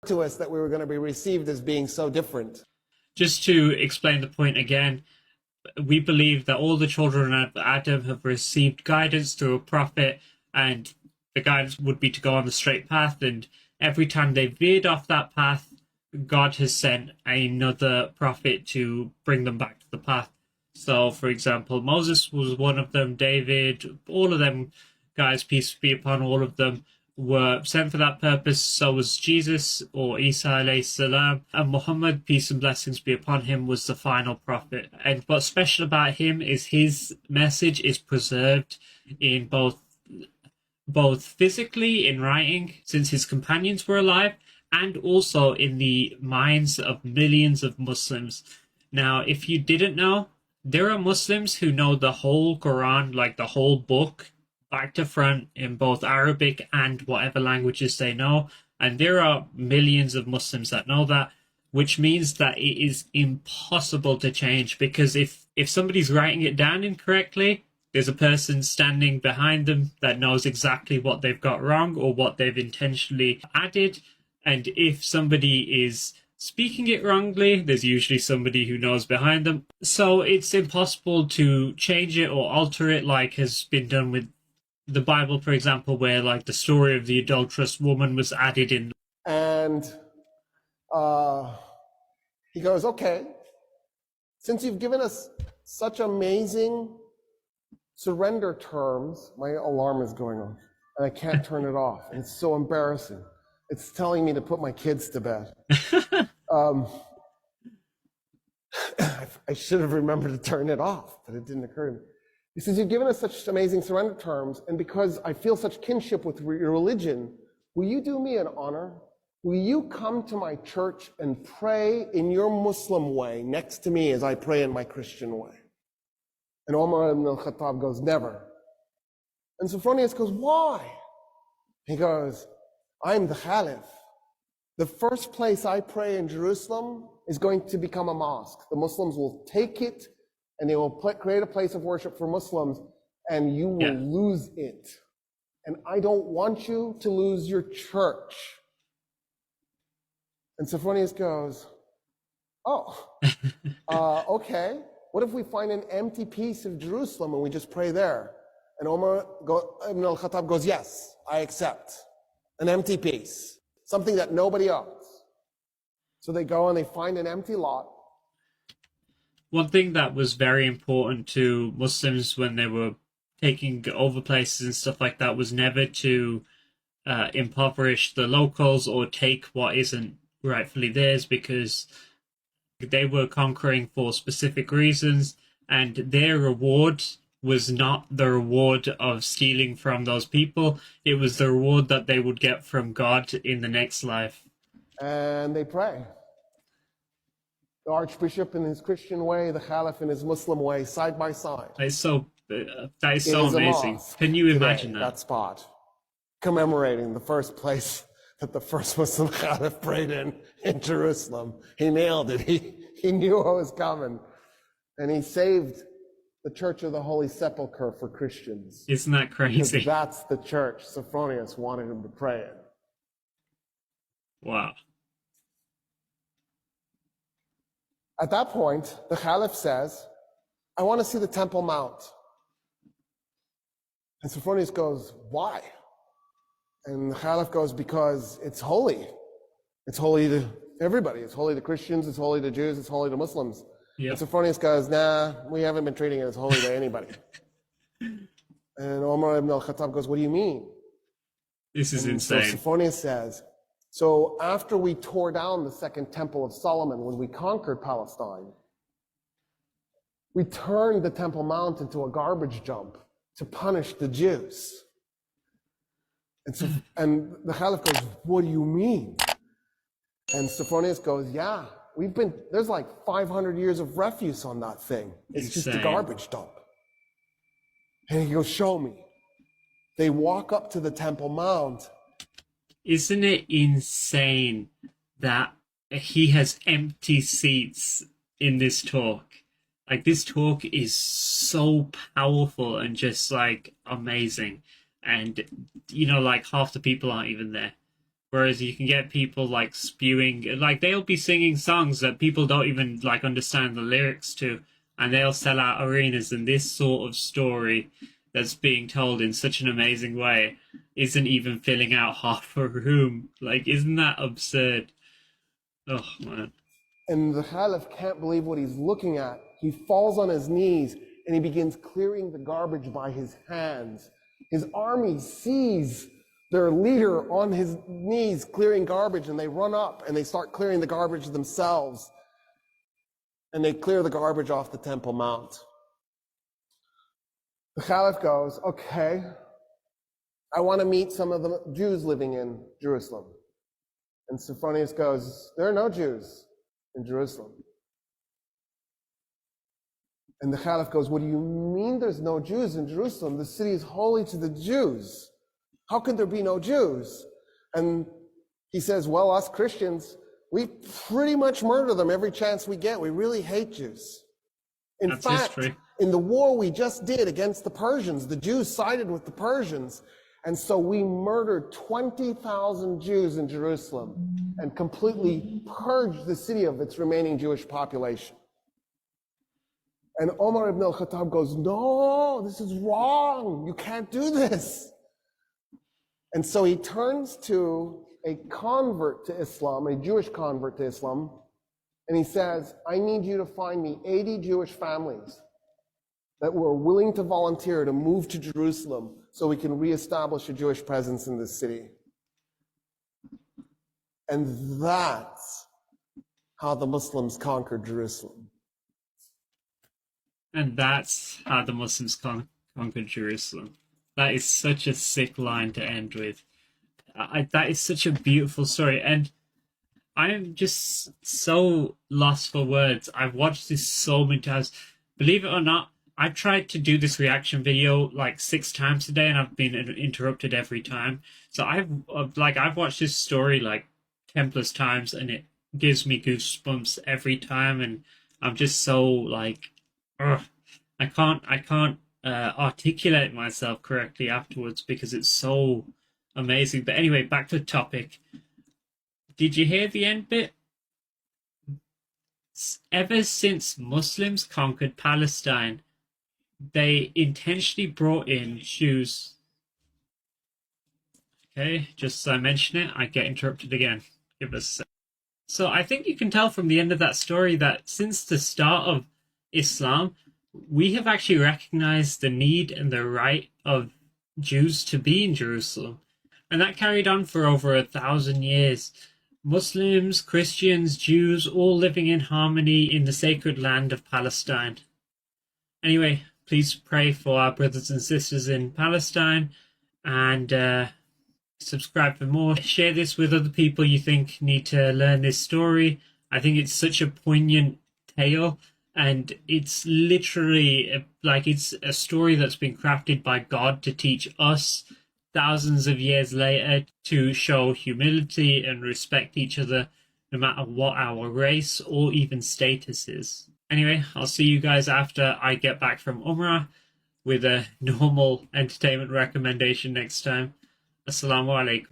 to us that we were going to be received as being so different. Just to explain the point again, we believe that all the children of Adam have received guidance through a prophet, and the guidance would be to go on the straight path, and every time they veered off that path, God has sent another prophet to bring them back to the path. So, for example, Moses was one of them, David, all of them guys, peace be upon all of them, were sent for that purpose. So was Jesus, or Isa alayhi salam, and Muhammad, peace and blessings be upon him, was the final prophet. And what's special about him is his message is preserved in both physically in writing, since his companions were alive, and also in the minds of millions of Muslims. Now, if you didn't know, there are Muslims who know the whole Quran, like the whole book, back to front in both Arabic and whatever languages they know. And there are millions of Muslims that know that, which means that it is impossible to change, because if somebody's writing it down incorrectly, there's a person standing behind them that knows exactly what they've got wrong or what they've intentionally added. And if somebody is speaking it wrongly, there's usually somebody who knows behind them. So it's impossible to change it or alter it, like has been done with the Bible, for example, where like the story of the adulterous woman was added in. And he goes, okay, since you've given us such amazing surrender terms, my alarm is going on and I can't turn it off. And it's so embarrassing. It's telling me to put my kids to bed. I should have remembered to turn it off, but it didn't occur to me. He says, you've given us such amazing surrender terms, and because I feel such kinship with your religion, will you do me an honor? Will you come to my church and pray in your Muslim way next to me as I pray in my Christian way? And Umar ibn al-Khattab goes, never. And Sophronius goes, why? He goes, I'm the Caliph. The first place I pray in Jerusalem is going to become a mosque. The Muslims will take it and they will create a place of worship for Muslims, and you will lose it. And I don't want you to lose your church. And Sophronius goes, oh, okay. What if we find an empty piece of Jerusalem and we just pray there? And Umar ibn al-Khattab goes, yes, I accept. An empty piece, something that nobody owns. So they go and they find an empty lot. One thing that was very important to Muslims when they were taking over places and stuff like that was never to impoverish the locals or take what isn't rightfully theirs, because they were conquering for specific reasons, and their reward was not the reward of stealing from those people. It was the reward that they would get from God in the next life. And they pray. The Archbishop in his Christian way, the Caliph in his Muslim way, side by side. That is so amazing. Can you imagine that spot, commemorating the first place that the first Muslim Caliph prayed in Jerusalem. He nailed it. He knew what was coming. And he saved the Church of the Holy Sepulchre for Christians. Isn't that crazy? Because that's the church Sophronius wanted him to pray in. Wow. At that point, the Caliph says, I want to see the Temple Mount. And Sophronius goes, why? And the Caliph goes, because it's holy. It's holy to everybody. It's holy to Christians, it's holy to Jews, it's holy to Muslims. Yep. And Sophronius goes, nah, we haven't been treating it as holy to anybody. And Umar ibn al-Khattab goes, what do you mean? This is insane. So Sophronius says, so after we tore down the second temple of Solomon, when we conquered Palestine, we turned the Temple Mount into a garbage dump to punish the Jews. And the Caliph goes, what do you mean? And Sophronius goes, yeah, there's like 500 years of refuse on that thing. It's just a garbage dump. And he goes, show me. They walk up to the Temple Mount. Isn't it insane that he has empty seats in this talk? Like, this talk is so powerful and just like amazing. And, like half the people aren't even there. Whereas you can get people like spewing, like they'll be singing songs that people don't even like understand the lyrics to, and they'll sell out arenas. And this sort of story that's being told in such an amazing way isn't even filling out half a room. Like, isn't that absurd? Oh man, And the Caliph can't believe what he's looking at. He falls on his knees and he begins clearing the garbage by his hands. His army sees their leader on his knees clearing garbage, and they run up and they start clearing the garbage themselves. And they clear the garbage off the Temple Mount. The Caliph goes, okay, I want to meet some of the Jews living in Jerusalem. And Sophronius goes, there are no Jews in Jerusalem. And the Caliph goes, what do you mean there's no Jews in Jerusalem? The city is holy to the Jews. How could there be no Jews? And he says, well, us Christians, we pretty much murder them every chance we get. We really hate Jews. In that's fact, history. in the war we just did against the Persians, the Jews sided with the Persians. And so we murdered 20,000 Jews in Jerusalem and completely purged the city of its remaining Jewish population. And Omar ibn al-Khattab goes, no, this is wrong. You can't do this. And so he turns to a convert to Islam, a Jewish convert to Islam, and he says, I need you to find me 80 Jewish families that were willing to volunteer to move to Jerusalem so we can reestablish a Jewish presence in this city. And that's how the Muslims conquered Jerusalem. And that's how the Muslims conquered Jerusalem. That is such a sick line to end with. That is such a beautiful story. And I am just so lost for words. I've watched this so many times. Believe it or not, I tried to do this reaction video like 6 times today, and I've been interrupted every time. So I've watched this story like 10 plus times, and it gives me goosebumps every time. And I'm just so like, ugh. I can't articulate myself correctly afterwards because it's so amazing. But anyway, back to the topic. Did you hear the end bit? Ever since Muslims conquered Palestine, they intentionally brought in Jews. Okay, just as I mention it, I get interrupted again. Give us a sec. So I think you can tell from the end of that story that since the start of Islam, we have actually recognized the need and the right of Jews to be in Jerusalem. And that carried on for over 1,000 years. Muslims, Christians, Jews, all living in harmony in the sacred land of Palestine. Anyway, please pray for our brothers and sisters in Palestine, and subscribe for more. Share this with other people you think need to learn this story. I think it's such a poignant tale, and it's literally like it's a story that's been crafted by God to teach us thousands of years later to show humility and respect each other no matter what our race or even status is. Anyway, I'll see you guys after I get back from Umrah with a normal entertainment recommendation next time. Assalamu alaikum.